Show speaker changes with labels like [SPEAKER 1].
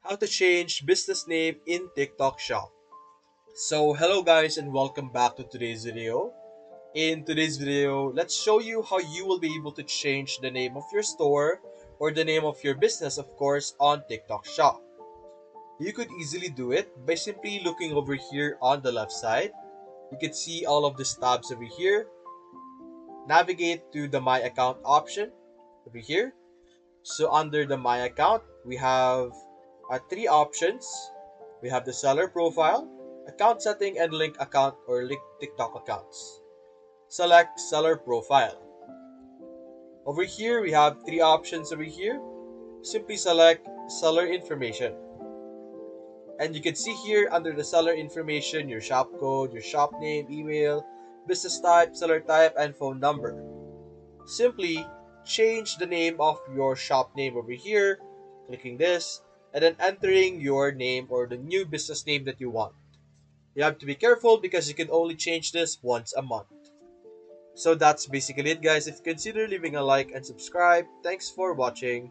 [SPEAKER 1] How to change business name in TikTok Shop. So hello guys and welcome back to today's video. In today's video, let's show you how you will be able to change the name of your store or the name of your business, of course, on TikTok Shop. You could easily do it by simply looking over here on the left side. You can see all of these tabs over here. Navigate to the My Account option over here. So under the My Account, we have three options. We have the seller profile, account setting, and link account or link TikTok accounts. Select seller profile. Over here, we have three options over here. Simply select seller information. And you can see here under the seller information, your shop code, your shop name, email, business type, seller type, and phone number. Simply change the name of your shop name over here, clicking this, and then entering your name or the new business name that you want. You have to be careful because you can only change this once a month. So that's basically it, guys. If you consider leaving a like and subscribe, thanks for watching.